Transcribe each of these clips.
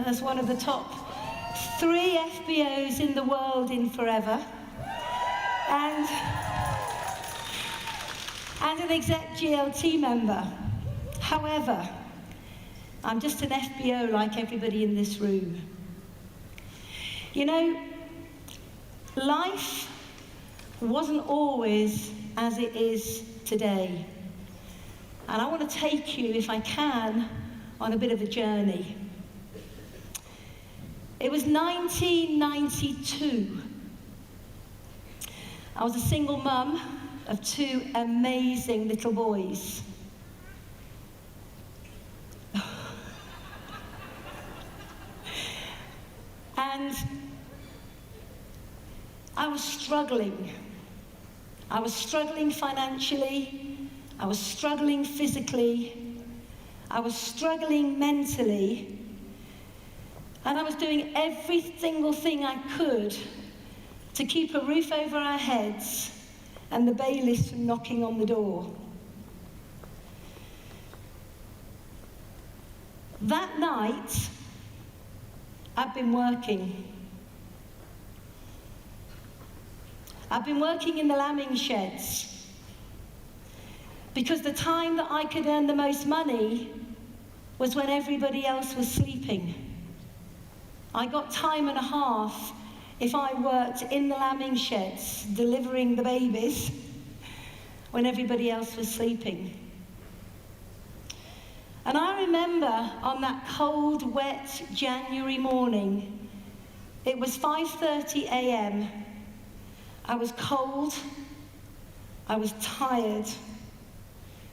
as one of the top 3 FBOs in the world in forever, and an exec GLT member. However, I'm just an FBO like everybody in this room. You know, life wasn't always as it is today. And I want to take you, if I can, on a bit of a journey. It was 1992. I was a single mum of 2 amazing little boys. And I was struggling. I was struggling financially. I was struggling physically. I was struggling mentally. And I was doing every single thing I could to keep a roof over our heads and the bailiffs from knocking on the door. That night, I'd been working. I'd been working in the lambing sheds because the time that I could earn the most money was when everybody else was sleeping. I got time and a half if I worked in the lambing sheds, delivering the babies, when everybody else was sleeping. And I remember on that cold, wet January morning, it was 5:30 a.m. I was cold, I was tired.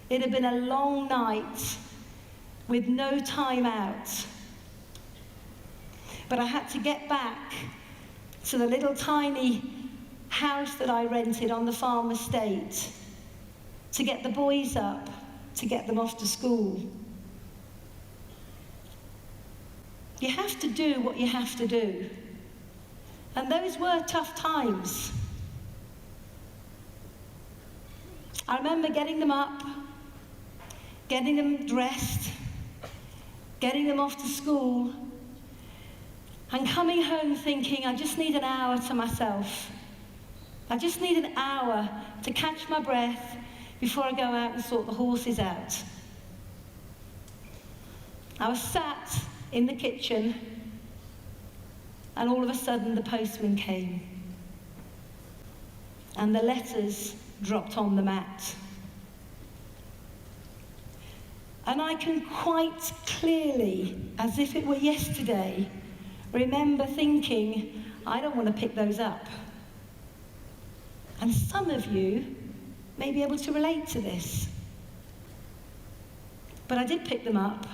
It had been a long night with no time out. But I had to get back to the little tiny house that I rented on the farm estate to get the boys up, to get them off to school. You have to do what you have to do. And those were tough times. I remember getting them up, getting them dressed, getting them off to school, and coming home thinking, I just need an hour to myself. I just need an hour to catch my breath before I go out and sort the horses out. I was sat in the kitchen, and all of a sudden the postman came, and the letters dropped on the mat. And I can quite clearly, as if it were yesterday, remember thinking, I don't want to pick those up. And some of you may be able to relate to this. But I did pick them up.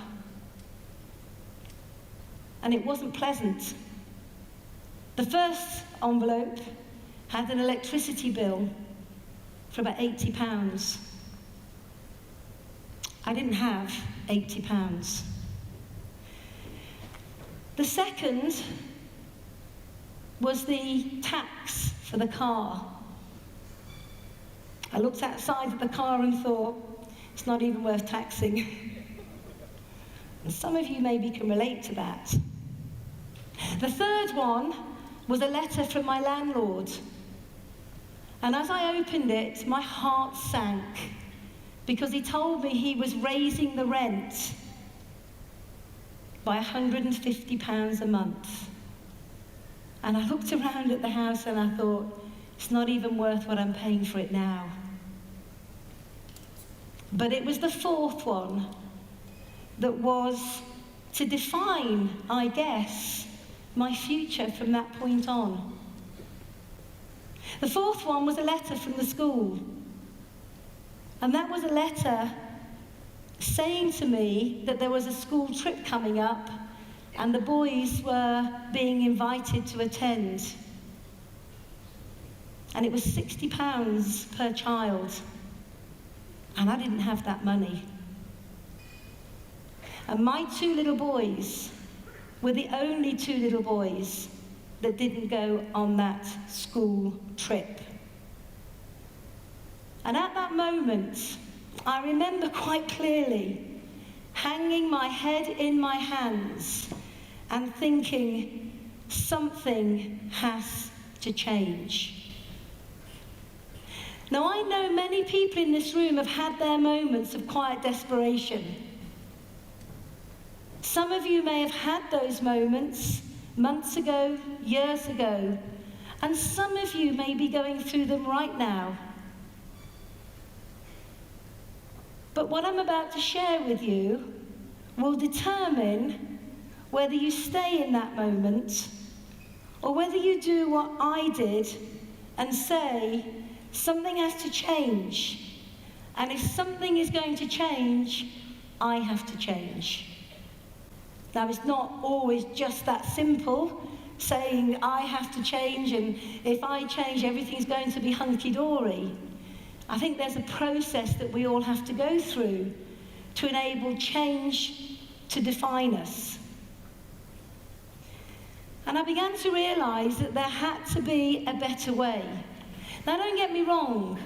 And it wasn't pleasant. The first envelope had an electricity bill for about £80. I didn't have £80. The second was the tax for the car. I looked outside of the car and thought, it's not even worth taxing. And some of you maybe can relate to that. The third one was a letter from my landlord. And as I opened it, my heart sank, because he told me he was raising the rent by £150 a month. And I looked around at the house and I thought, it's not even worth what I'm paying for it now. But it was the fourth one that was to define, I guess, my future from that point on. The fourth one was a letter from the school. And that was a letter saying to me that there was a school trip coming up and the boys were being invited to attend. And it was £60 per child. And I didn't have that money. And my 2 little boys were the only 2 little boys that didn't go on that school trip. And at that moment, I remember quite clearly hanging my head in my hands and thinking something has to change. Now, I know many people in this room have had their moments of quiet desperation. Some of you may have had those moments months ago, years ago, and some of you may be going through them right now. But what I'm about to share with you will determine whether you stay in that moment or whether you do what I did and say, something has to change. And if something is going to change, I have to change. Now, it's not always just that simple, saying I have to change, and if I change, everything's going to be hunky-dory. I think there's a process that we all have to go through to enable change to define us. And I began to realise that there had to be a better way. Now, don't get me wrong.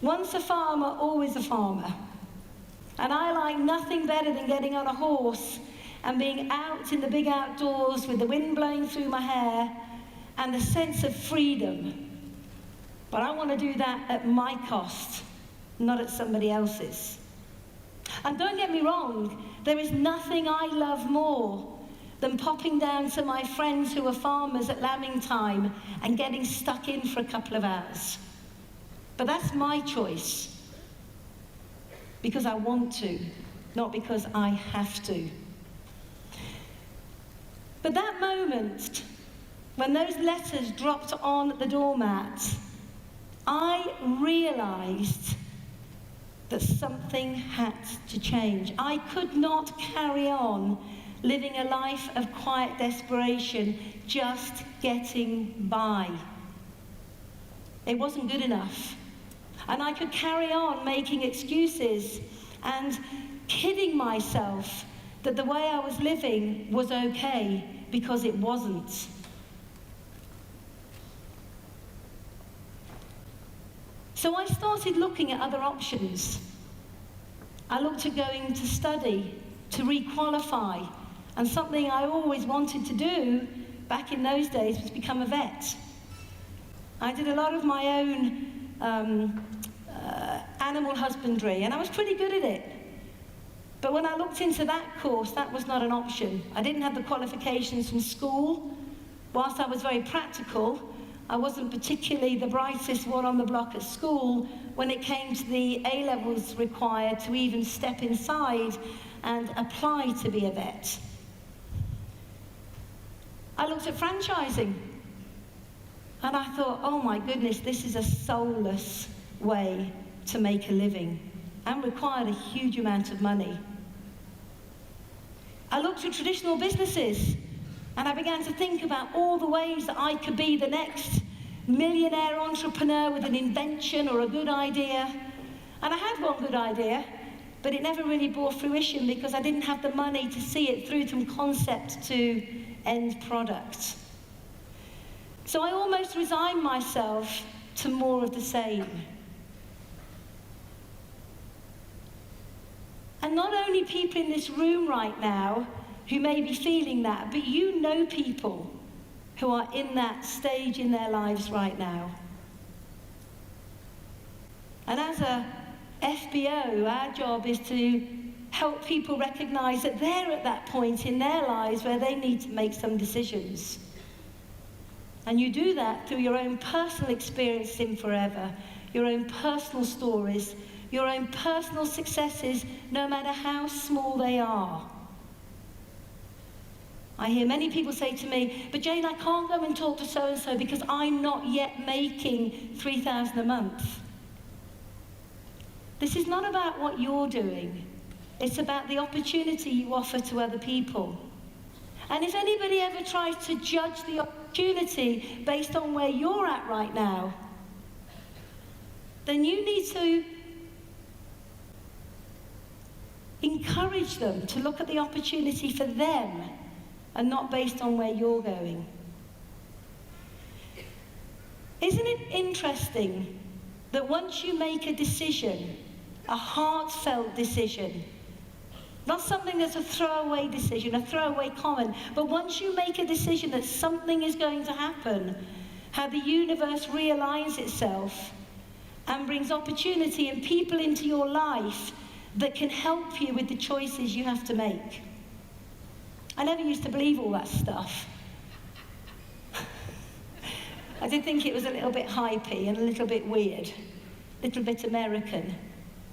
Once a farmer, always a farmer. And I like nothing better than getting on a horse and being out in the big outdoors with the wind blowing through my hair and the sense of freedom. But I want to do that at my cost, not at somebody else's. And don't get me wrong, there is nothing I love more than popping down to my friends who are farmers at lambing time and getting stuck in for a couple of hours. But that's my choice, because I want to, not because I have to. But that moment, when those letters dropped on the doormat, I realised that something had to change. I could not carry on living a life of quiet desperation, just getting by. It wasn't good enough. And I could carry on making excuses and kidding myself that the way I was living was okay, because it wasn't. So I started looking at other options. I looked at going to study, to re-qualify, and something I always wanted to do back in those days was become a vet. I did a lot of my own animal husbandry, and I was pretty good at it. But when I looked into that course, that was not an option. I didn't have the qualifications from school. Whilst I was very practical, I wasn't particularly the brightest one on the block at school when it came to the A-levels required to even step inside and apply to be a vet. I looked at franchising, and I thought, oh my goodness, this is a soulless way to make a living and required a huge amount of money. I looked at traditional businesses, and I began to think about all the ways that I could be the next millionaire entrepreneur with an invention or a good idea. And I had one good idea, but it never really bore fruition because I didn't have the money to see it through from concept to end product. So I almost resigned myself to more of the same. And not only people in this room right now who may be feeling that, but you know people who are in that stage in their lives right now. And as a FBO, our job is to help people recognize that they're at that point in their lives where they need to make some decisions. And you do that through your own personal experience in Forever, your own personal stories, your own personal successes, no matter how small they are. I hear many people say to me, but Jayne, I can't go and talk to so-and-so because I'm not yet making $3,000 a month. This is not about what you're doing. It's about the opportunity you offer to other people. And if anybody ever tries to judge the opportunity based on where you're at right now, then you need to encourage them to look at the opportunity for them and not based on where you're going. Isn't it interesting that once you make a decision, a heartfelt decision, Not something that's a throwaway decision, a throwaway comment. But once you make a decision that something is going to happen, how the universe realigns itself and brings opportunity and people into your life that can help you with the choices you have to make. I never used to believe all that stuff. I did think it was a little bit hypey and a little bit weird, a little bit American.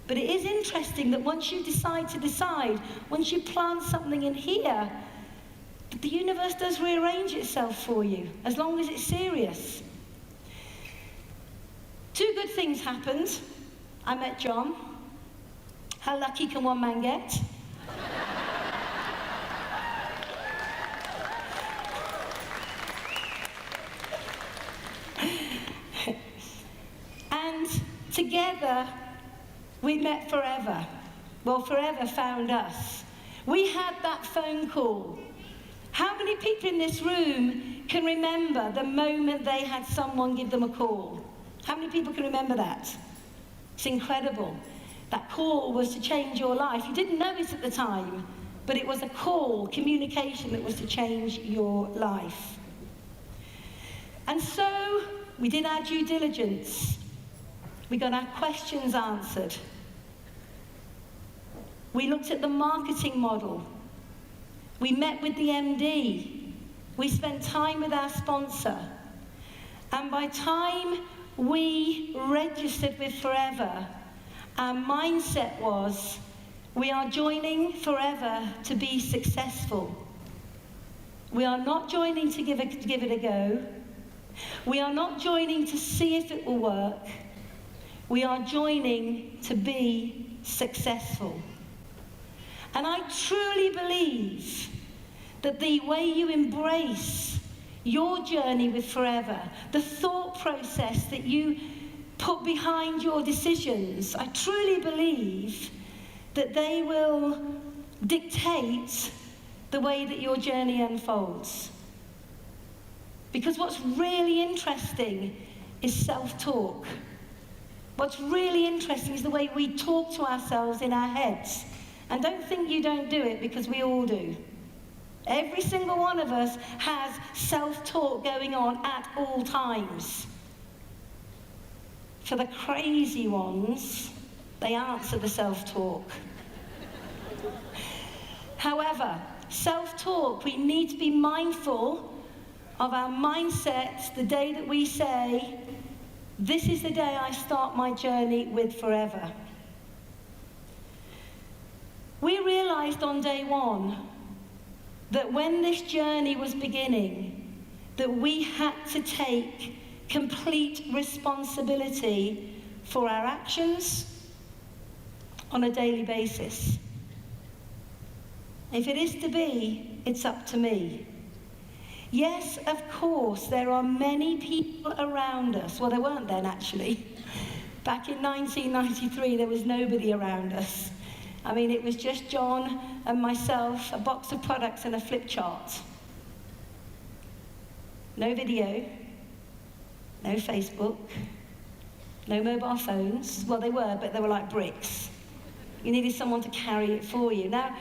But it is interesting that once you decide, once you plant something in here, that the universe does rearrange itself for you, as long as it's serious. 2 good things happened. I met John. How lucky can one man get? And together, we met Forever. Well, Forever found us. We had that phone call. How many people in this room can remember the moment they had someone give them a call? How many people can remember that? It's incredible. That call was to change your life. You didn't know it at the time, but it was a call, communication that was to change your life. And so we did our due diligence. We got our questions answered. We looked at the marketing model. We met with the MD. We spent time with our sponsor. And by time we registered with Forever, our mindset was, we are joining Forever to be successful. We are not joining to give it a go. We are not joining to see if it will work. We are joining to be successful. And I truly believe that the way you embrace your journey with Forever, the thought process that you put behind your decisions, I truly believe that they will dictate the way that your journey unfolds. Because what's really interesting is self-talk. What's really interesting is the way we talk to ourselves in our heads. And don't think you don't do it, because we all do. Every single one of us has self-talk going on at all times. For the crazy ones, they answer the self-talk. However, self-talk, we need to be mindful of our mindset the day that we say, this is the day I start my journey with Forever. We realized on day one that when this journey was beginning, that we had to take complete responsibility for our actions on a daily basis. If it is to be, it's up to me. Yes, of course, there are many people around us. Well, there weren't then, actually. Back in 1993, there was nobody around us. I mean, it was just John and myself, a box of products and a flip chart. No video, no Facebook, no mobile phones. Well, they were, but they were like bricks. You needed someone to carry it for you. Now,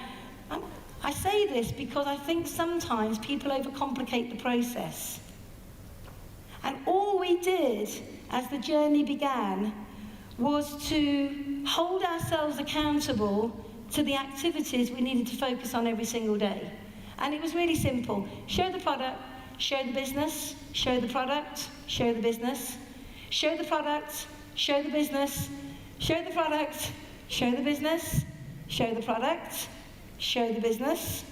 I say this because I think sometimes people overcomplicate the process. And all we did as the journey began was to hold ourselves accountable to the activities we needed to focus on every single day. And it was really simple. Show the product, show the business, show the product, show the business, show the product, show the business, show the product, show the business, show the product, show the business,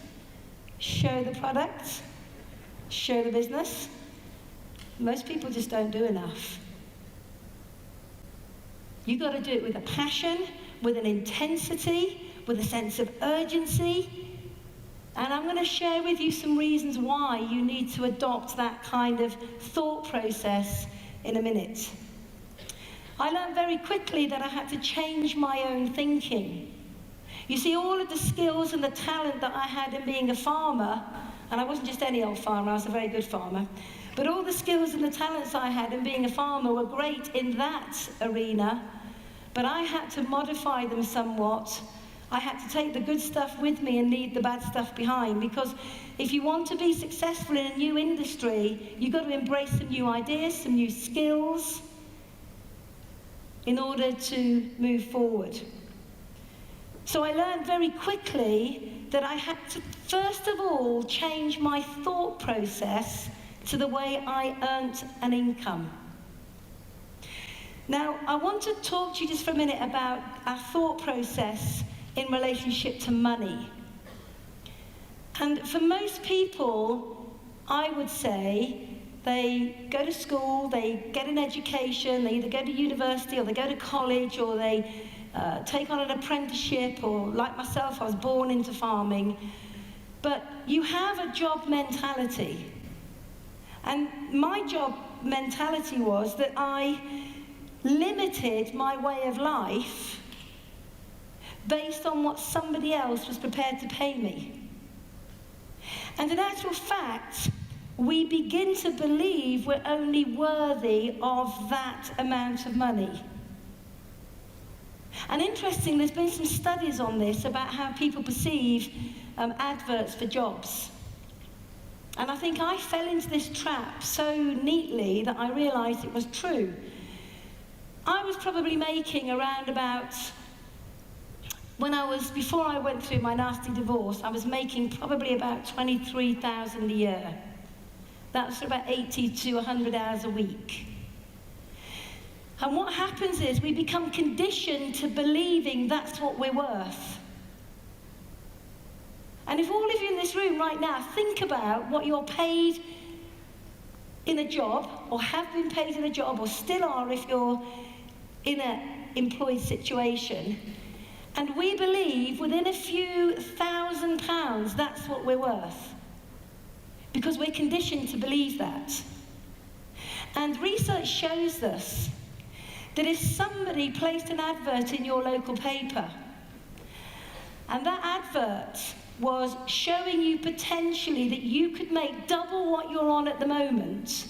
show the product, show the business. Most people just don't do enough. You've got to do it with a passion, with an intensity, with a sense of urgency. And I'm going to share with you some reasons why you need to adopt that kind of thought process in a minute. I learned very quickly that I had to change my own thinking. You see, all of the skills and the talent that I had in being a farmer, and I wasn't just any old farmer, I was a very good farmer, but all the skills and the talents I had in being a farmer were great in that arena, but I had to modify them somewhat. I had to take the good stuff with me and leave the bad stuff behind, because if you want to be successful in a new industry, you've got to embrace some new ideas, some new skills in order to move forward. So I learned very quickly that I had to, first of all, change my thought process to the way I earned an income. Now, I want to talk to you just for a minute about our thought process in relationship to money. And for most people, I would say, they go to school, they get an education, they either go to university or they go to college, or they take on an apprenticeship, or like myself, I was born into farming. But you have a job mentality. And my job mentality was that I limited my way of life based on what somebody else was prepared to pay me. And in actual fact, we begin to believe we're only worthy of that amount of money. And interesting, there's been some studies on this about how people perceive adverts for jobs. And I think I fell into this trap so neatly that I realised it was true. I was probably making around about, before I went through my nasty divorce, I was making probably about 23,000 a year. That's about 80 to 100 hours a week. And what happens is we become conditioned to believing that's what we're worth. And if all of you in this room right now think about what you're paid in a job, or have been paid in a job, or still are if you're in an employed situation, and we believe within a few £1,000 that's what we're worth, because we're conditioned to believe that. And research shows us that if somebody placed an advert in your local paper, and that advert was showing you potentially that you could make double what you're on at the moment,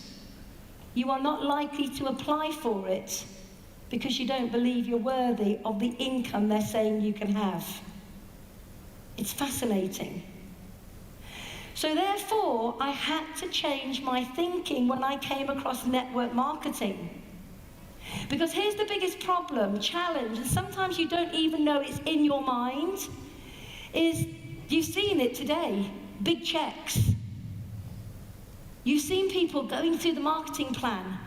you are not likely to apply for it because you don't believe you're worthy of the income they're saying you can have. It's fascinating. So therefore, I had to change my thinking when I came across network marketing. Because here's the biggest problem, challenge, and sometimes you don't even know it's in your mind, is you've seen it today, big checks. You've seen people going through the marketing plan.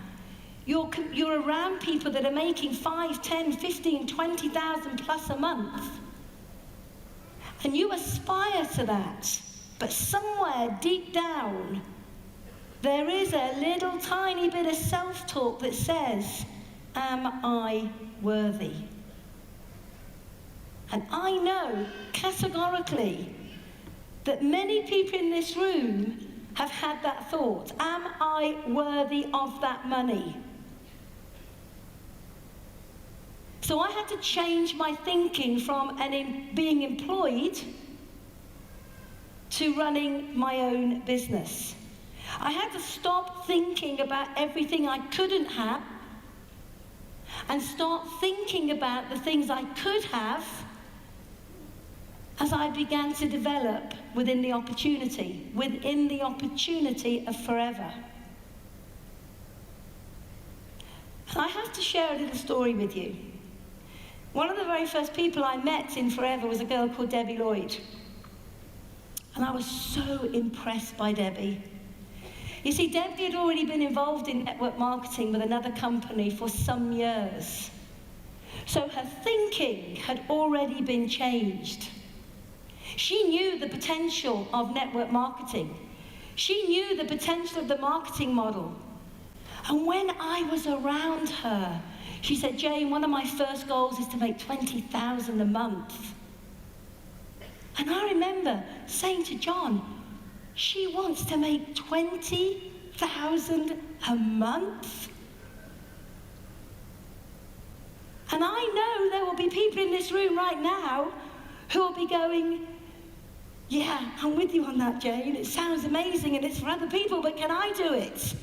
You're around people that are making 5, 10, 15, 20,000 plus a month. And you aspire to that. But somewhere deep down, there is a little tiny bit of self-talk that says, am I worthy? And I know categorically that many people in this room have had that thought. Am I worthy of that money? So I had to change my thinking from being employed to running my own business. I had to stop thinking about everything I couldn't have and start thinking about the things I could have as I began to develop within the opportunity of forever. And I have to share a little story with you. One of the very first people I met in Forever was a girl called Debbie Lloyd. And I was so impressed by Debbie. You see, Debbie had already been involved in network marketing with another company for some years. So her thinking had already been changed. She knew the potential of network marketing. She knew the potential of the marketing model. And when I was around her, she said, Jayne, one of my first goals is to make 20,000 a month. And I remember saying to John, she wants to make 20,000 a month? And I know there will be people in this room right now who will be going, yeah, I'm with you on that, Jayne. It sounds amazing and it's for other people, but can I do it?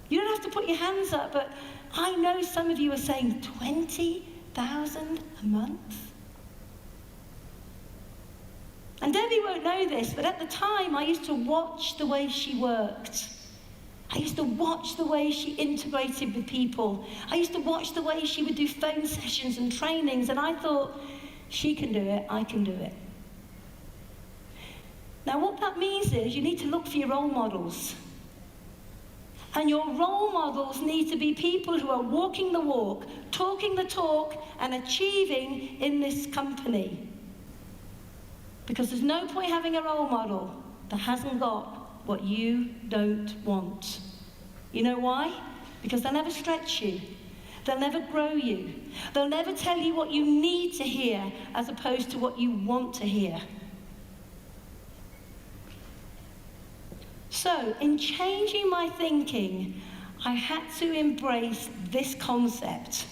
You don't have to put your hands up, but I know some of you are saying 20,000 a month. And Debbie won't know this, but at the time I used to watch the way she worked. I used to watch the way she integrated with people. I used to watch the way she would do phone sessions and trainings, and I thought, she can do it, I can do it. Now what that means is you need to look for your role models. And your role models need to be people who are walking the walk, talking the talk, and achieving in this company. Because there's no point having a role model that hasn't got what you don't want. You know why? Because they'll never stretch you. They'll never grow you. They'll never tell you what you need to hear as opposed to what you want to hear. So, in changing my thinking, I had to embrace this concept.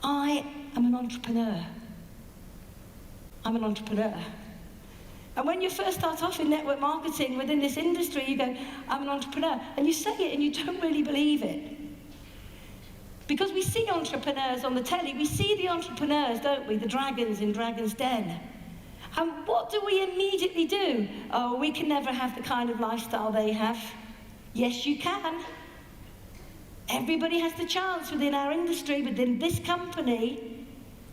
I am an entrepreneur. I'm an entrepreneur. And when you first start off in network marketing within this industry, you go, I'm an entrepreneur. And you say it and you don't really believe it. Because we see entrepreneurs on the telly, we see the entrepreneurs, don't we? The dragons in Dragon's Den. And what do we immediately do? Oh, we can never have the kind of lifestyle they have. Yes, you can. Everybody has the chance within our industry, within this company,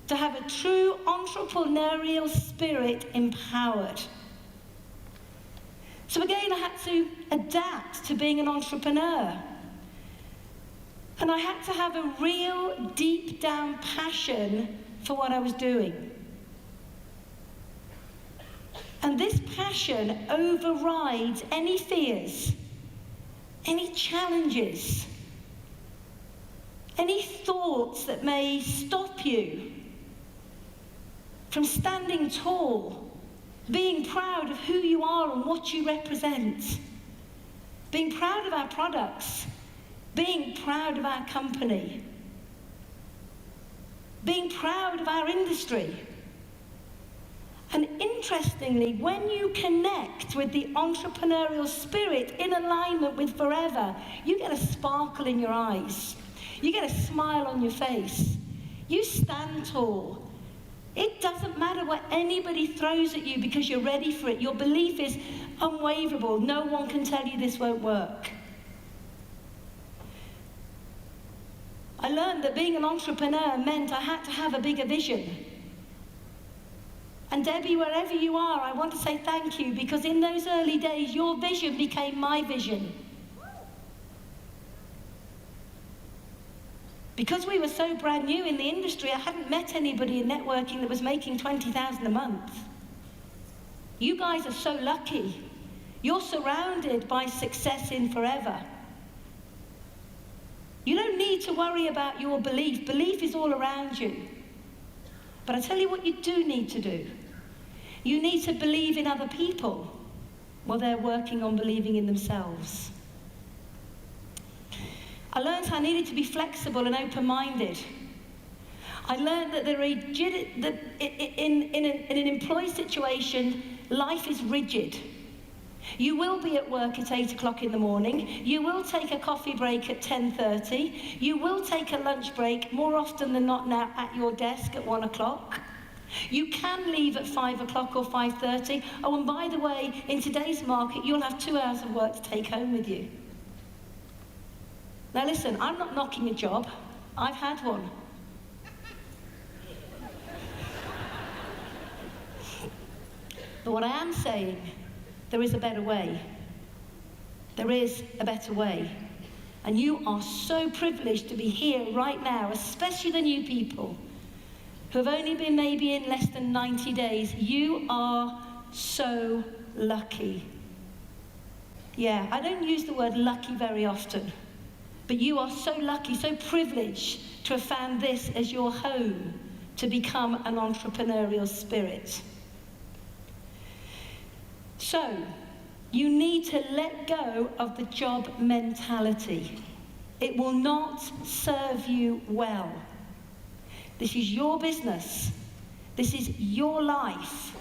to have a true entrepreneurial spirit empowered. So again, I had to adapt to being an entrepreneur. And I had to have a real deep down passion for what I was doing. And this passion overrides any fears, any challenges, any thoughts that may stop you from standing tall, being proud of who you are and what you represent, being proud of our products, being proud of our company, being proud of our industry. And interestingly, when you connect with the entrepreneurial spirit in alignment with forever, you get a sparkle in your eyes. You get a smile on your face. You stand tall. It doesn't matter what anybody throws at you because you're ready for it. Your belief is unwaverable. No one can tell you this won't work. I learned that being an entrepreneur meant I had to have a bigger vision. And Debbie, wherever you are, I want to say thank you, because in those early days, your vision became my vision. Because we were so brand new in the industry, I hadn't met anybody in networking that was making 20,000 a month. You guys are so lucky. You're surrounded by success in forever. You don't need to worry about your belief. Belief is all around you. But I tell you what you do need to do. You need to believe in other people while they're working on believing in themselves. I learned I needed to be flexible and open-minded. I learned that in an employee situation, life is rigid. You will be at work at 8 o'clock in the morning. You will take a coffee break at 10:30. You will take a lunch break, more often than not now, at your desk at 1 o'clock. You can leave at 5 o'clock or 5:30. Oh, and by the way, in today's market, you'll have 2 hours of work to take home with you. Now listen, I'm not knocking a job. I've had one. But what I am saying, there is a better way. There is a better way. And you are so privileged to be here right now, especially the new people who have only been maybe in less than 90 days. You are so lucky. Yeah, I don't use the word lucky very often, but you are so lucky, so privileged to have found this as your home to become an entrepreneurial spirit. So, you need to let go of the job mentality. It will not serve you well. This is your business. This is your life.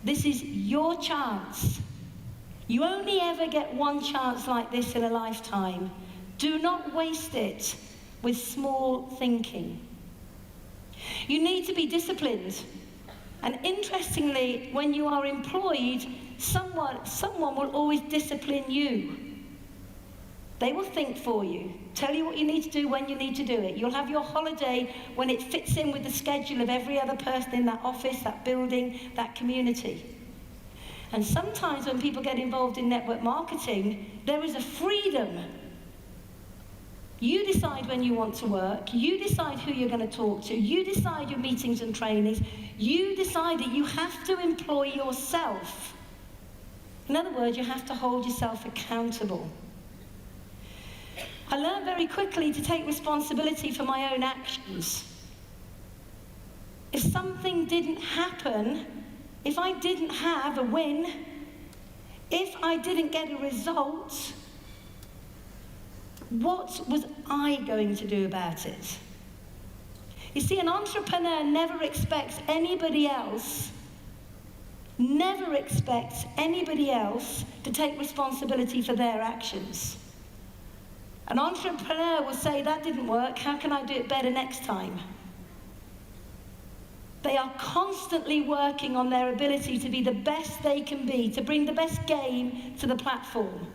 This is your chance. You only ever get one chance like this in a lifetime. Do not waste it with small thinking. You need to be disciplined And interestingly, when you are employed, someone will always discipline you. They will think for you, tell you what you need to do when you need to do it. You'll have your holiday when it fits in with the schedule of every other person in that office, that building, that community. And sometimes when people get involved in network marketing, there is a freedom. You decide when you want to work, you decide who you're going to talk to, you decide your meetings and trainings, you decide that you have to employ yourself. In other words, you have to hold yourself accountable. I learned very quickly to take responsibility for my own actions. If something didn't happen, if I didn't have a win, if I didn't get a result, what was I going to do about it? You see, an entrepreneur never expects anybody else to take responsibility for their actions. An entrepreneur will say, that didn't work, how can I do it better next time? They are constantly working on their ability to be the best they can be, to bring the best game to the platform.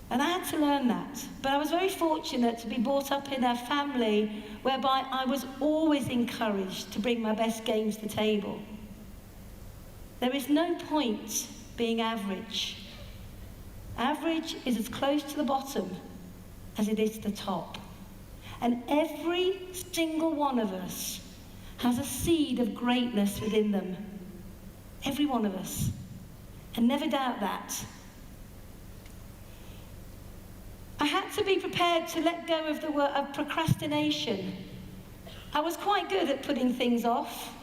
And I had to learn that. But I was very fortunate to be brought up in a family whereby I was always encouraged to bring my best games to the table. There is no point being average. Average is as close to the bottom as it is to the top. And every single one of us has a seed of greatness within them. Every one of us. And never doubt that. I had to be prepared to let go of the word of procrastination. I was quite good at putting things off.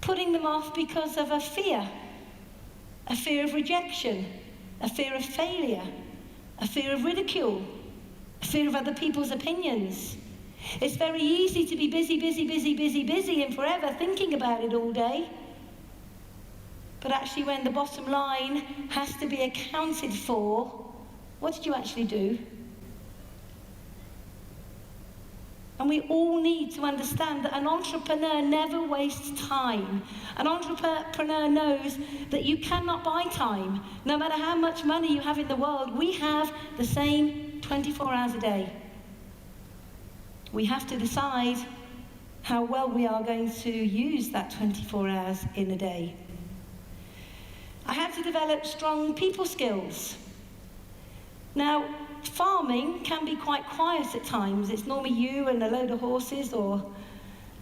Putting them off because of a fear of rejection, a fear of failure, a fear of ridicule, a fear of other people's opinions. It's very easy to be busy and forever thinking about it all day. But actually when the bottom line has to be accounted for, what did you actually do? And we all need to understand that an entrepreneur never wastes time. An entrepreneur knows that you cannot buy time. No matter how much money you have in the world, we have the same 24 hours a day. We have to decide how well we are going to use that 24 hours in a day. I had to develop strong people skills. Now, farming can be quite quiet at times. It's normally you and a load of horses or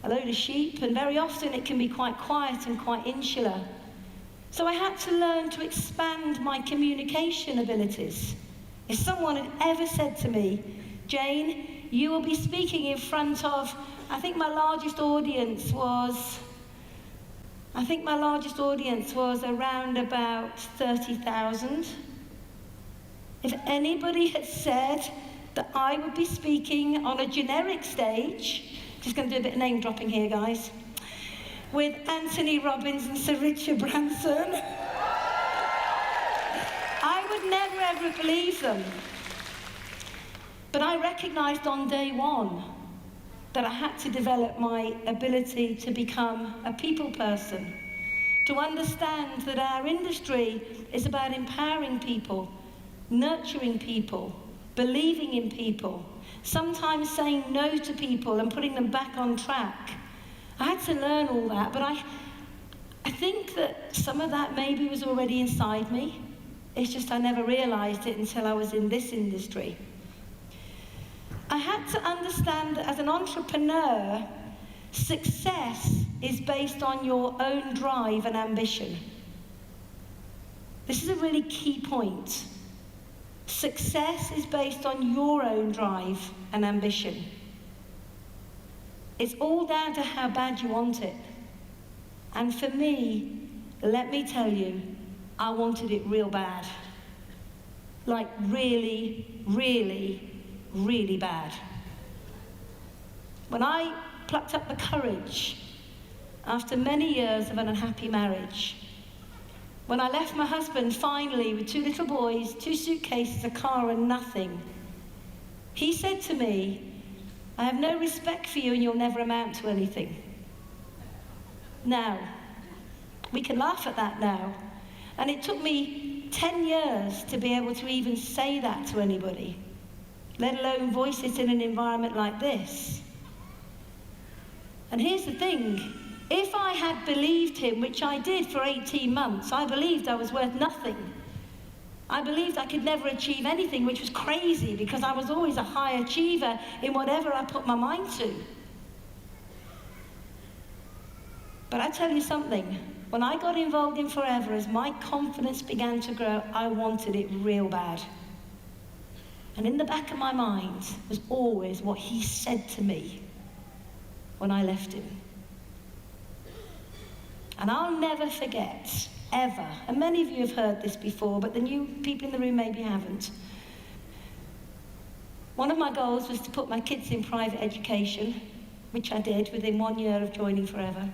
a load of sheep, and very often it can be quite quiet and quite insular. So I had to learn to expand my communication abilities. If someone had ever said to me, Jayne, you will be speaking in front of, I think my largest audience was around about 30,000. If anybody had said that I would be speaking on a generic stage, just going to do a bit of name dropping here, guys, with Anthony Robbins and Sir Richard Branson, I would never ever believe them. But I recognised on day one that I had to develop my ability to become a people person, to understand that our industry is about empowering people, nurturing people, believing in people, sometimes saying no to people and putting them back on track. I had to learn all that, but I think that some of that maybe was already inside me. It's just I never realised it until I was in this industry. I had to understand that as an entrepreneur, success is based on your own drive and ambition. This is a really key point. Success is based on your own drive and ambition. It's all down to how bad you want it. And for me, let me tell you, I wanted it real bad. Like really, really, really bad. When I plucked up the courage after many years of an unhappy marriage, when I left my husband finally with 2 little boys, 2 suitcases, a car and nothing, he said to me, I have no respect for you and you'll never amount to anything. now. We can laugh at that now. And it took me 10 years to be able to even say that to anybody, let alone voice it in an environment like this. And here's the thing, if I had believed him, which I did for 18 months, I believed I was worth nothing. I believed I could never achieve anything, which was crazy because I was always a high achiever in whatever I put my mind to. But I tell you something, when I got involved in Forever, as my confidence began to grow, I wanted it real bad. And in the back of my mind was always what he said to me when I left him. And I'll never forget, ever, and many of you have heard this before, but the new people in the room maybe haven't. One of my goals was to put my kids in private education, which I did within 1 year of joining Forever.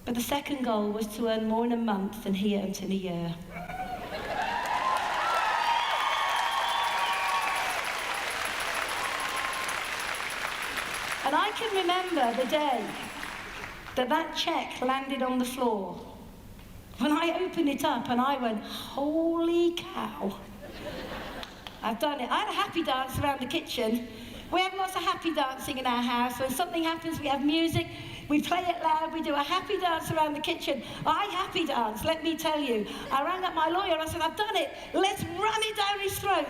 But the second goal was to earn more in a month than he earned in a year. And I can remember the day that that check landed on the floor. When I opened it up and I went, holy cow, I've done it. I had a happy dance around the kitchen. We have lots of happy dancing in our house. When something happens, we have music, we play it loud, we do a happy dance around the kitchen. I happy dance, let me tell you. I rang up my lawyer and I said, I've done it. Let's ram it down his throat.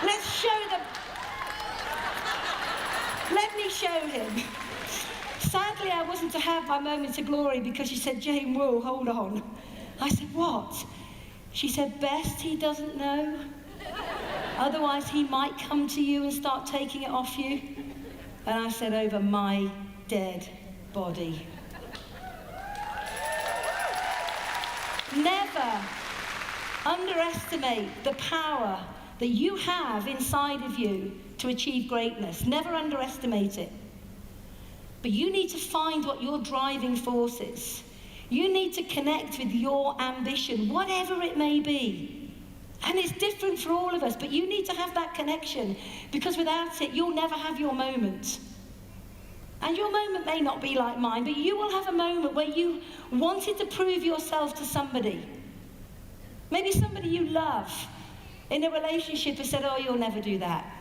Let's show them. Let me show him. Sadly, I wasn't to have my moment of glory because she said, Jayne, whoa, hold on. I said, what? She said, best he doesn't know. Otherwise, he might come to you and start taking it off you. And I said, over my dead body. Never underestimate the power that you have inside of you to achieve greatness. Never underestimate it. But you need to find what your driving force is. You need to connect with your ambition, whatever it may be. And it's different for all of us, but you need to have that connection, because without it, you'll never have your moment. And your moment may not be like mine, but you will have a moment where you wanted to prove yourself to somebody. Maybe somebody you love in a relationship has said, oh, you'll never do that.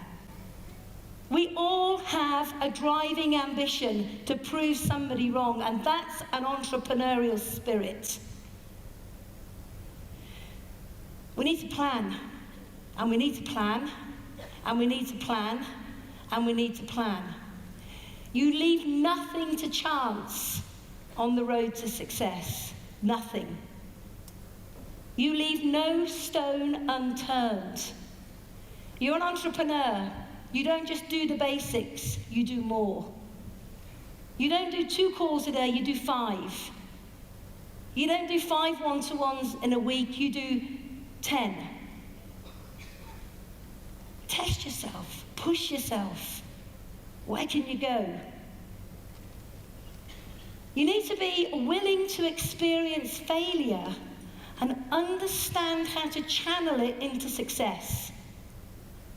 We all have a driving ambition to prove somebody wrong, and that's an entrepreneurial spirit. We need to plan, and we need to plan, and we need to plan, and we need to plan. You leave nothing to chance on the road to success. Nothing. You leave no stone unturned. You're an entrepreneur. You don't just do the basics, you do more. You don't do 2 calls a day, you do 5. You don't do 5 one-to-ones in a week, you do 10. Test yourself, push yourself. Where can you go? You need to be willing to experience failure and understand how to channel it into success.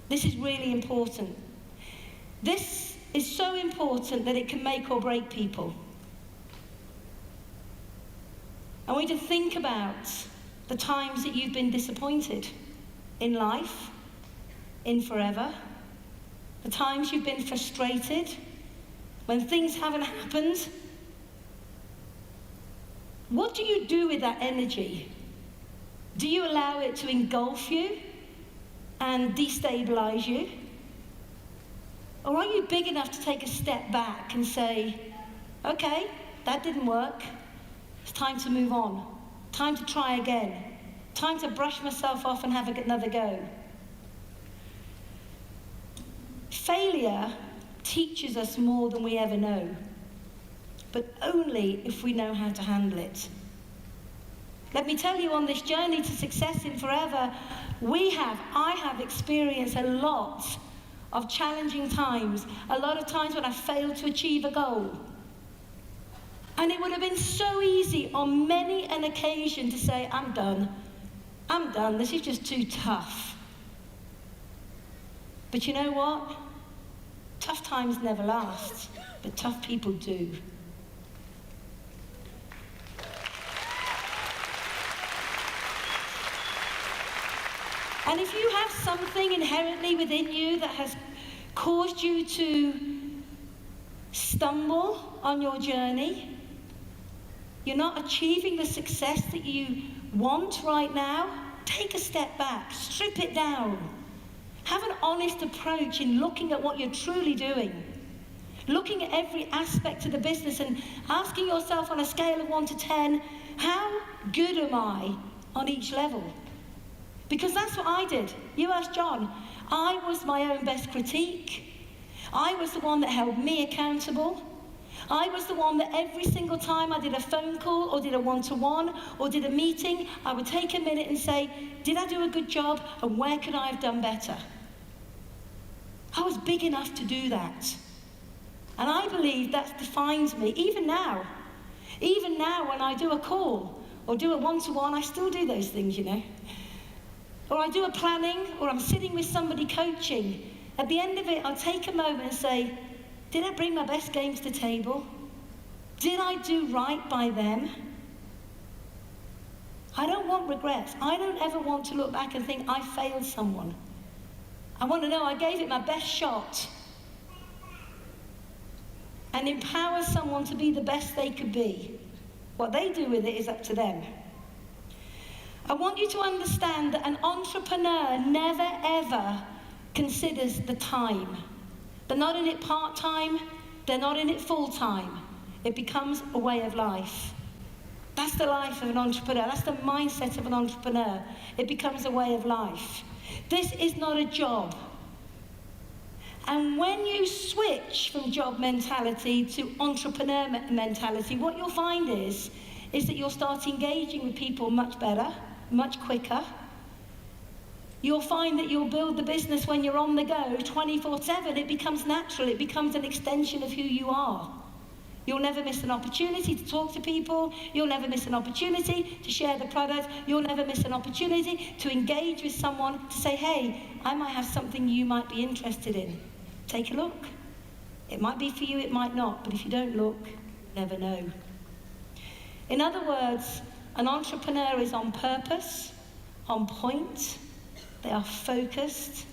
This is really important. This is so important that it can make or break people. I want you to think about the times that you've been disappointed in life, in Forever, the times you've been frustrated, when things haven't happened. What do you do with that energy? Do you allow it to engulf you and destabilize you? Or are you big enough to take a step back and say, okay, that didn't work. It's time to move on. Time to try again. Time to brush myself off and have another go. Failure teaches us more than we ever know, but only if we know how to handle it. Let me tell you, on this journey to success in Forever, I have experienced a lot of challenging times, a lot of times when I failed to achieve a goal. And it would have been so easy on many an occasion to say, I'm done, this is just too tough. But you know what? Tough times never last, but tough people do. And if you have something inherently within you that has caused you to stumble on your journey, you're not achieving the success that you want right now, take a step back, strip it down. Have an honest approach in looking at what you're truly doing. Looking at every aspect of the business and asking yourself on a scale of 1 to 10, how good am I on each level? Because that's what I did. You asked John. I was my own best critique. I was the one that held me accountable. I was the one that every single time I did a phone call or did a one-to-one or did a meeting, I would take a minute and say, did I do a good job and where could I have done better? I was big enough to do that. And I believe that defines me, even now. Even now when I do a call or do a one-to-one, I still do those things, you know. Or I do a planning, or I'm sitting with somebody coaching. At the end of it, I'll take a moment and say, did I bring my best game to the table? Did I do right by them? I don't want regrets. I don't ever want to look back and think I failed someone. I want to know I gave it my best shot. And empower someone to be the best they could be. What they do with it is up to them. I want you to understand that an entrepreneur never ever considers the time. They're not in it part-time, they're not in it full-time. It becomes a way of life. That's the life of an entrepreneur, that's the mindset of an entrepreneur. It becomes a way of life. This is not a job. And when you switch from job mentality to entrepreneur mentality, what you'll find is that you'll start engaging with people much better, much quicker. You'll find that you'll build the business when you're on the go 24/7. It becomes natural, it becomes an extension of who you are. You'll never miss an opportunity to talk to people. You'll never miss an opportunity to share the product. You'll never miss an opportunity to engage with someone, to say, hey, I might have something you might be interested in. Take a look. It might be for you, it might not, but if you don't look, you never know. In other words, an entrepreneur is on purpose, on point. They are focused.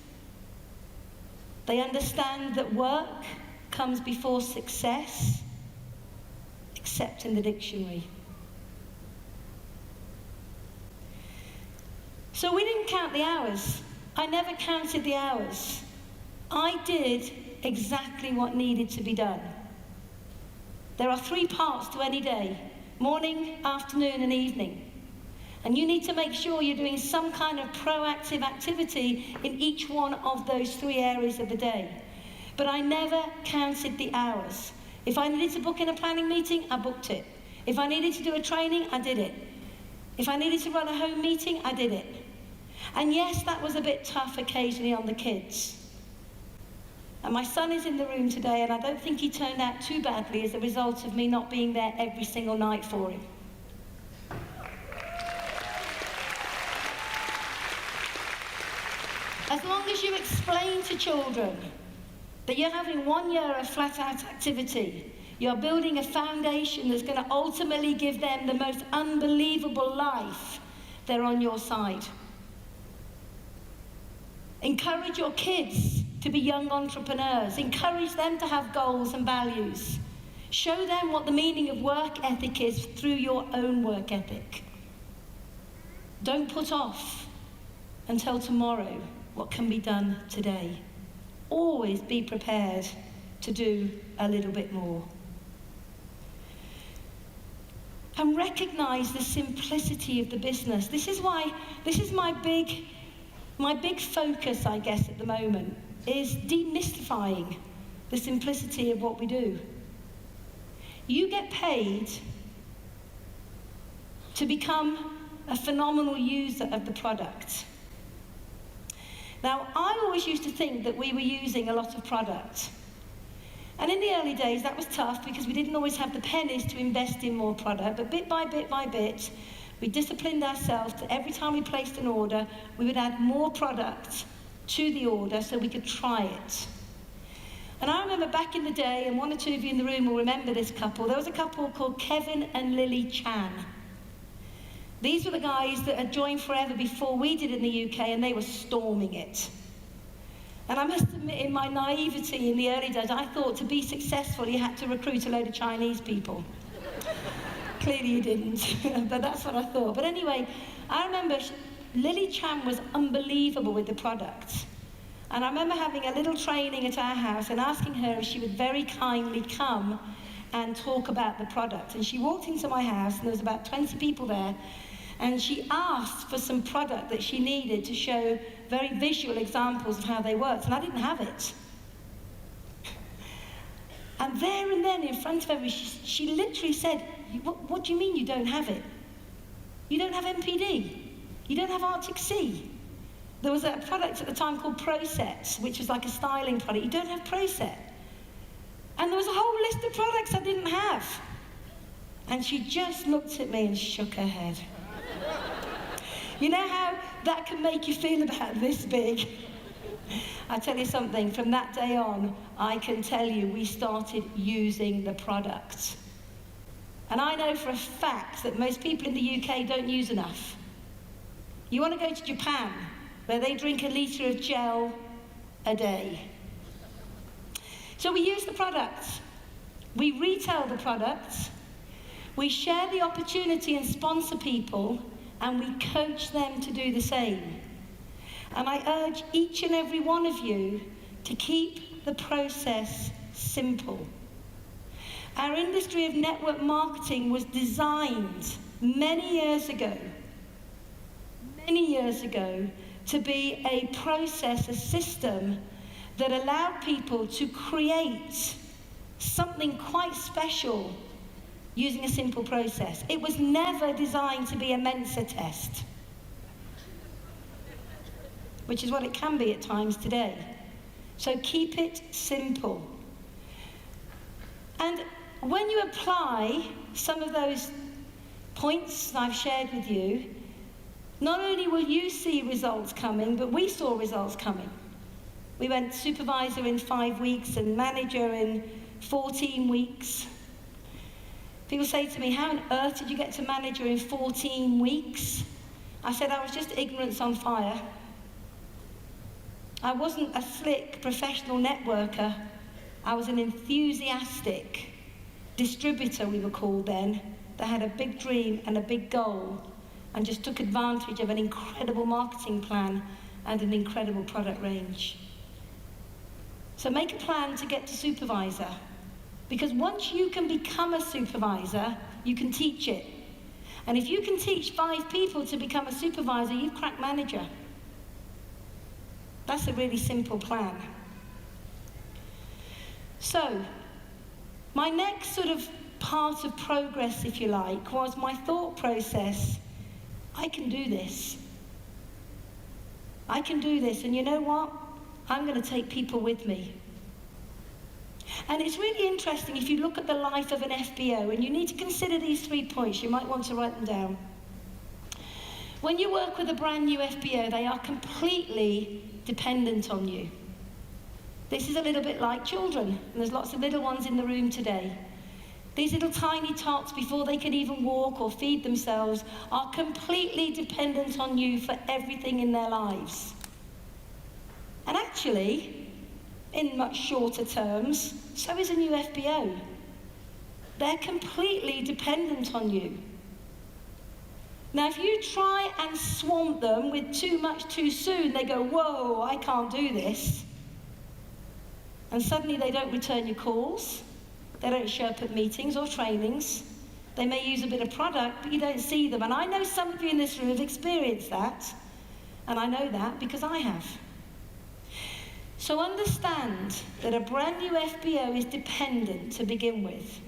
They understand that work comes before success, except in the dictionary. So we didn't count the hours. I never counted the hours. I did exactly what needed to be done. There are 3 parts to any day: morning, afternoon, and evening. And you need to make sure you're doing some kind of proactive activity in each one of those 3 areas of the day. But I never counted the hours. If I needed to book in a planning meeting, I booked it. If I needed to do a training, I did it. If I needed to run a home meeting, I did it. And yes, that was a bit tough occasionally on the kids. And my son is in the room today, and I don't think he turned out too badly as a result of me not being there every single night for him. As long as you explain to children that you're having 1 year of flat-out activity, you're building a foundation that's going to ultimately give them the most unbelievable life, they're on your side. Encourage your kids to be young entrepreneurs. Encourage them to have goals and values. Show them what the meaning of work ethic is through your own work ethic. Don't put off until tomorrow what can be done today. Always be prepared to do a little bit more. And recognize the simplicity of the business. This is my big focus, I guess, at the moment, is demystifying the simplicity of what we do. You get paid to become a phenomenal user of the product. Now, I always used to think that we were using a lot of product. And in the early days, that was tough because we didn't always have the pennies to invest in more product, but bit by bit, we disciplined ourselves that every time we placed an order, we would add more product to the order so we could try it. And I remember back in the day, and 1 or 2 of you in the room will remember this couple, there was a couple called Kevin and Lily Chan. These were the guys that had joined Forever before we did in the UK, and they were storming it. And I must admit, in my naivety in the early days, I thought to be successful, you had to recruit a load of Chinese people. Clearly you didn't, but that's what I thought. But anyway, I remember Lily Chan was unbelievable with the product. And I remember having a little training at our house and asking her if she would very kindly come and talk about the product. And she walked into my house, and there was about 20 people there, and she asked for some product that she needed to show very visual examples of how they worked, and I didn't have it. And there and then, in front of everybody, she literally said, what do you mean you don't have it? You don't have MPD. You don't have Arctic Sea. There was a product at the time called ProSet, which was like a styling product. You don't have ProSet. And there was a whole list of products I didn't have. And she just looked at me and shook her head. You know how that can make you feel about this big? I tell you something, from that day on, I can tell you we started using the product. And I know for a fact that most people in the UK don't use enough. You want to go to Japan, where they drink a litre of gel a day. So we use the product, we retail the product, we share the opportunity and sponsor people, and we coach them to do the same. And I urge each and every one of you to keep the process simple. Our industry of network marketing was designed many years ago, to be a process, a system that allowed people to create something quite special using a simple process. It was never designed to be a Mensa test, which is what it can be at times today. So keep it simple. And when you apply some of those points I've shared with you, not only will you see results coming, but we saw results coming. We went supervisor in 5 weeks and manager in 14 weeks. People say to me, how on earth did you get to manager in 14 weeks? I said, I was just ignorance on fire. I wasn't a slick professional networker. I was an enthusiastic distributor, we were called then, that had a big dream and a big goal and just took advantage of an incredible marketing plan and an incredible product range. So make a plan to get to supervisor, because once you can become a supervisor, you can teach it. And if you can teach 5 people to become a supervisor, you've cracked manager. That's a really simple plan. So, my next sort of part of progress, if you like, was my thought process. I can do this. I can do this, and you know what? I'm going to take people with me. And it's really interesting if you look at the life of an FBO, and you need to consider these 3 points. You might want to write them down. When you work with a brand new FBO, they are completely dependent on you. This is a little bit like children, and there's lots of little ones in the room today. These little tiny tots, before they can even walk or feed themselves, are completely dependent on you for everything in their lives. And actually, in much shorter terms, so is a new FBO. They're completely dependent on you. Now, if you try and swamp them with too much too soon, they go, whoa, I can't do this. And suddenly they don't return your calls. They don't show up at meetings or trainings. They may use a bit of product, but you don't see them. And I know some of you in this room have experienced that. And I know that because I have. So understand that a brand new FBO is dependent to begin with.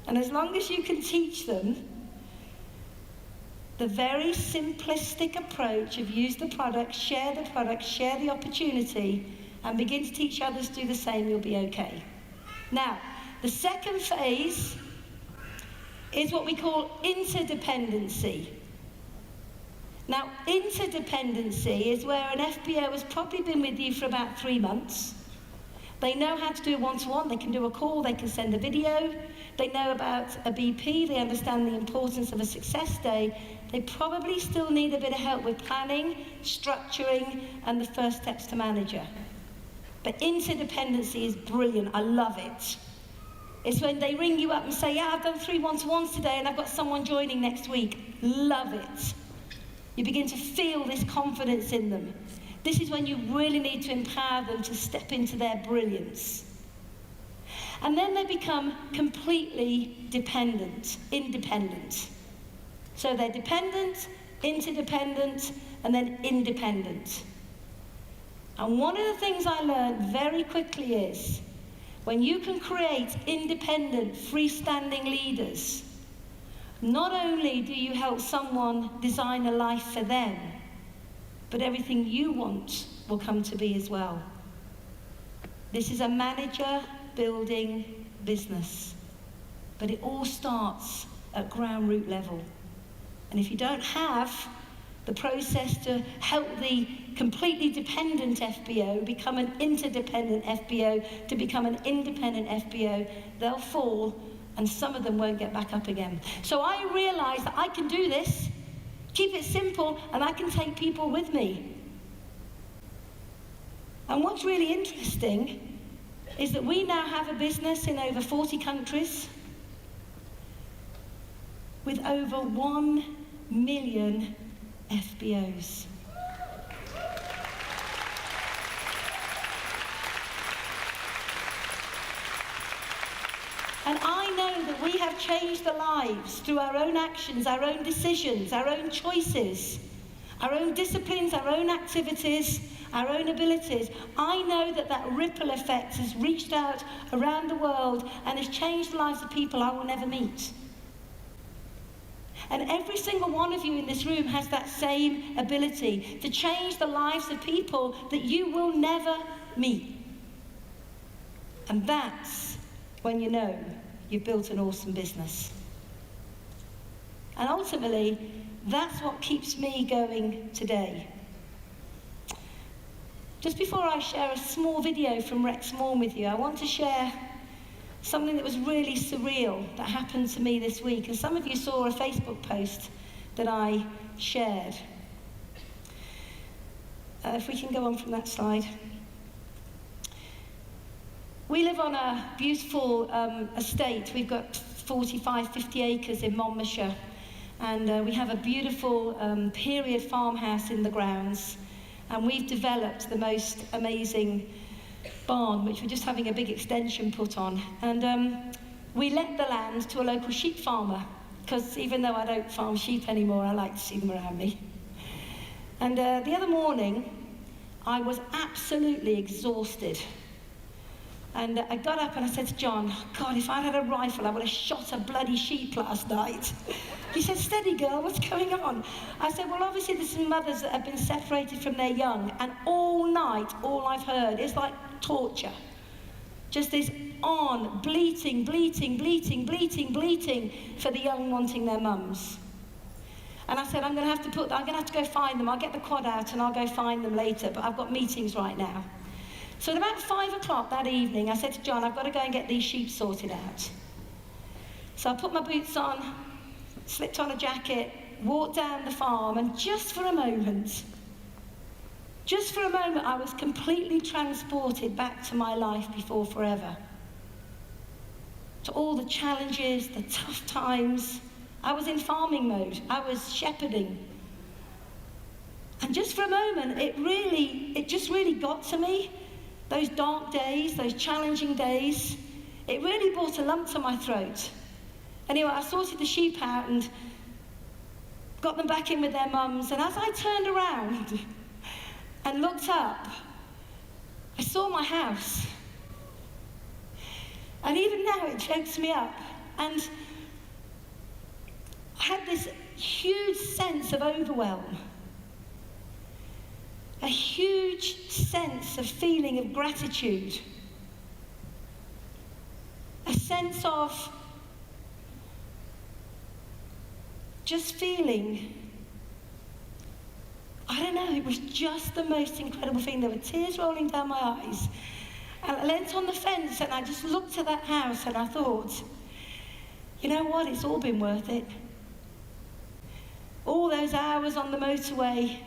And as long as you can teach them the very simplistic approach of use the product, share the opportunity, and begin to teach others to do the same, you'll be okay. Now, the second phase is what we call interdependency. Now, interdependency is where an FBO has probably been with you for about 3 months. They know how to do a one-to-one, they can do a call, they can send a video, they know about a BP, they understand the importance of a success day, They probably still need a bit of help with planning, structuring, and the first steps to manager. But interdependency is brilliant. I love it. It's when they ring you up and say, yeah, I've done 3 one-to-ones today and I've got someone joining next week. Love it. You begin to feel this confidence in them. This is when you really need to empower them to step into their brilliance. And then they become completely independent. So they're dependent, interdependent, and then independent. And one of the things I learned very quickly is, when you can create independent, freestanding leaders, not only do you help someone design a life for them, but everything you want will come to be as well. This is a manager-building business, but it all starts at ground root level. And if you don't have the process to help the completely dependent FBO become an interdependent FBO, to become an independent FBO, they'll fall, and some of them won't get back up again. So I realized that I can do this, keep it simple, and I can take people with me. And what's really interesting is that we now have a business in over 40 countries with over 1 million FBOs. And I know that we have changed the lives through our own actions, our own decisions, our own choices, our own disciplines, our own activities, our own abilities. I know that that ripple effect has reached out around the world and has changed the lives of people I will never meet. And every single one of you in this room has that same ability to change the lives of people that you will never meet. And that's when you know you've built an awesome business. And ultimately, that's what keeps me going today. Just before I share a small video from Wrexham with you, I want to share something that was really surreal that happened to me this week. And some of you saw a Facebook post that I shared. If we can go on from that slide. We live on a beautiful estate. We've got 45, 50 acres in Monmouthshire. And we have a beautiful period farmhouse in the grounds. And we've developed the most amazing barn, which we're just having a big extension put on. And we let the land to a local sheep farmer, because even though I don't farm sheep anymore, I like to see them around me. And the other morning, I was absolutely exhausted. And I got up and I said to John, God, if I'd had a rifle, I would have shot a bloody sheep last night. He said, steady girl, what's going on? I said, well, obviously there's some mothers that have been separated from their young, and all night, all I've heard is like torture. Just this on, bleating, bleating, bleating, bleating, bleating for the young wanting their mums. And I said, I'm going to have to go find them. I'll get the quad out and I'll go find them later, but I've got meetings right now. So at about 5 o'clock that evening, I said to John, I've got to go and get these sheep sorted out. So I put my boots on, slipped on a jacket, walked down the farm, and just for a moment, I was completely transported back to my life before forever. To all the challenges, the tough times. I was in farming mode. I was shepherding. And just for a moment, it just really got to me. Those dark days, those challenging days, it really brought a lump to my throat. Anyway, I sorted the sheep out and got them back in with their mums, and as I turned around and looked up, I saw my house. And even now it chokes me up. And I had this huge sense of overwhelm. A huge sense of feeling of gratitude. A sense of just feeling, I don't know, it was just the most incredible thing. There were tears rolling down my eyes. And I leant on the fence and I just looked at that house and I thought, you know what, it's all been worth it. All those hours on the motorway,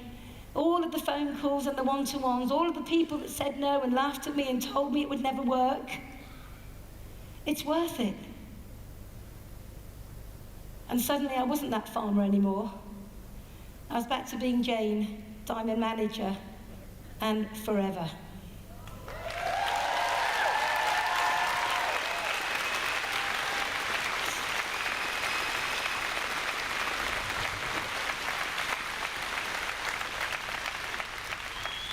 all of the phone calls and the one-to-ones, all of the people that said no and laughed at me and told me it would never work. It's worth it. And suddenly I wasn't that farmer anymore. I was back to being Jayne, diamond manager, and forever.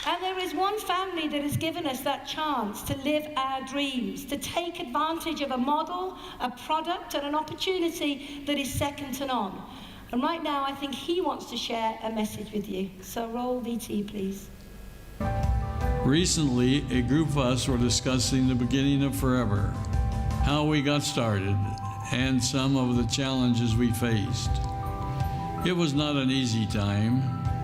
And there is one family that has given us that chance to live our dreams, to take advantage of a model, a product, and an opportunity that is second to none. And right now, I think he wants to share a message with you. So roll VT, please. Recently, a group of us were discussing the beginning of Forever, how we got started, and some of the challenges we faced. It was not an easy time.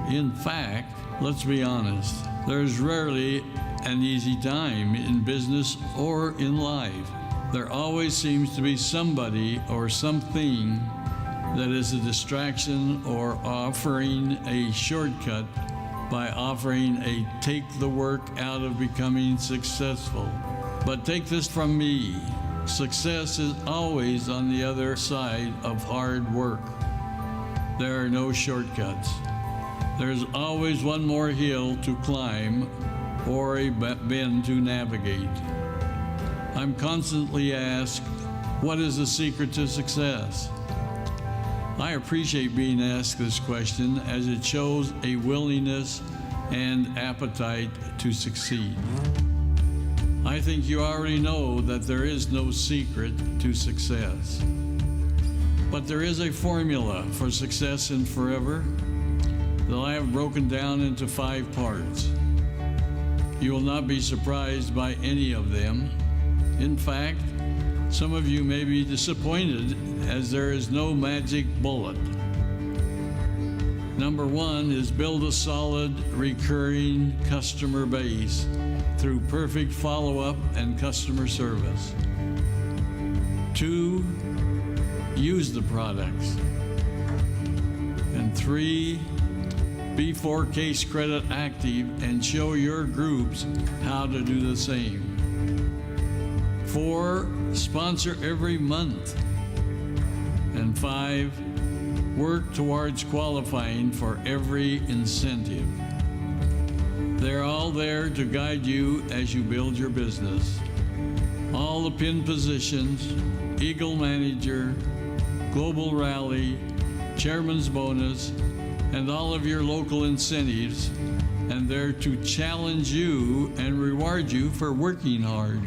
In fact, let's be honest, there's rarely an easy time in business or in life. There always seems to be somebody or something that is a distraction or offering a shortcut by offering a take the work out of becoming successful. But take this from me, success is always on the other side of hard work. There are no shortcuts. There's always one more hill to climb or a bend to navigate. I'm constantly asked, what is the secret to success? I appreciate being asked this question as it shows a willingness and appetite to succeed. I think you already know that there is no secret to success. But there is a formula for success in Forever that I have broken down into 5 parts. You will not be surprised by any of them. In fact, some of you may be disappointed as there is no magic bullet. Number 1 is build a solid, recurring customer base through perfect follow-up and customer service. 2, use the products. And 3, be 4 case credit active and show your groups how to do the same. 4, sponsor every month. And 5, work towards qualifying for every incentive. They're all there to guide you as you build your business. All the pin positions, Eagle Manager, Global Rally, Chairman's Bonus, and all of your local incentives, and they're to challenge you and reward you for working hard.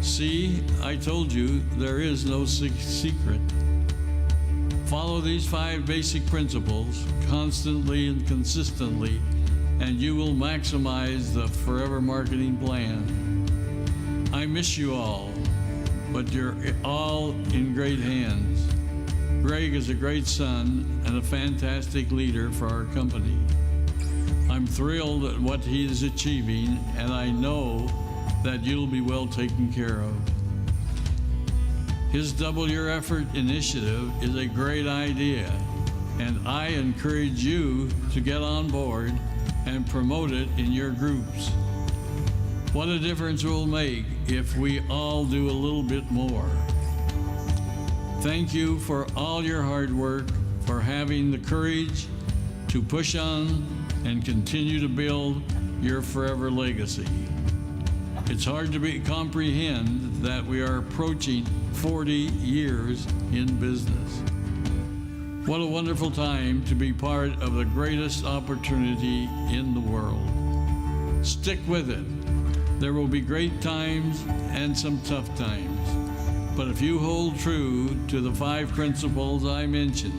See, I told you there is no secret. Follow these 5 basic principles constantly and consistently, and you will maximize the Forever Marketing Plan. I miss you all, but you're all in great hands. Greg is a great son and a fantastic leader for our company. I'm thrilled at what he is achieving, and I know that you'll be well taken care of. His Double Your Effort initiative is a great idea, and I encourage you to get on board and promote it in your groups. What a difference it will make if we all do a little bit more. Thank you for all your hard work, for having the courage to push on and continue to build your forever legacy. It's hard to comprehend that we are approaching 40 years in business. What a wonderful time to be part of the greatest opportunity in the world. Stick with it. There will be great times and some tough times. But if you hold true to the 5 principles I mentioned,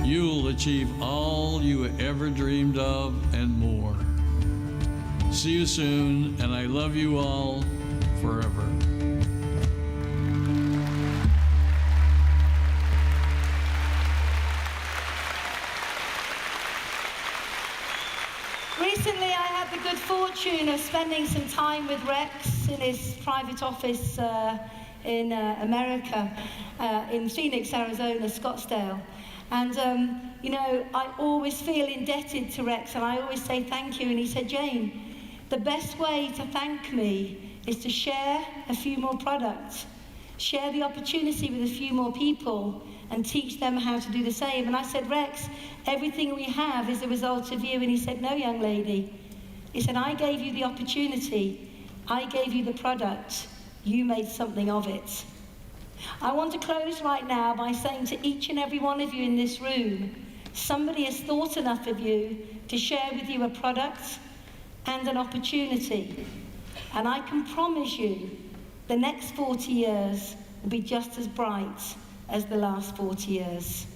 you'll achieve all you ever dreamed of and more. See you soon, and I love you all forever. Recently, I had the good fortune of spending some time with Rex in his private office in America, in Phoenix, Arizona, Scottsdale. And you know, I always feel indebted to Rex, and I always say thank you. And he said, Jayne, the best way to thank me is to share a few more products, share the opportunity with a few more people, and teach them how to do the same. And I said, Rex, everything we have is a result of you. And he said, no, young lady. He said, I gave you the opportunity. I gave you the product. You made something of it. I want to close right now by saying to each and every one of you in this room, somebody has thought enough of you to share with you a product and an opportunity. And I can promise you, the next 40 years will be just as bright as the last 40 years.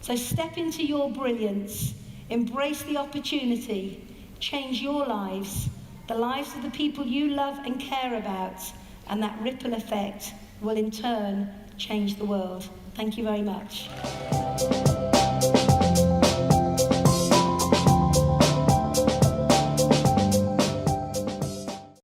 So step into your brilliance, embrace the opportunity, change your lives, the lives of the people you love and care about, and that ripple effect will in turn change the world. Thank you very much.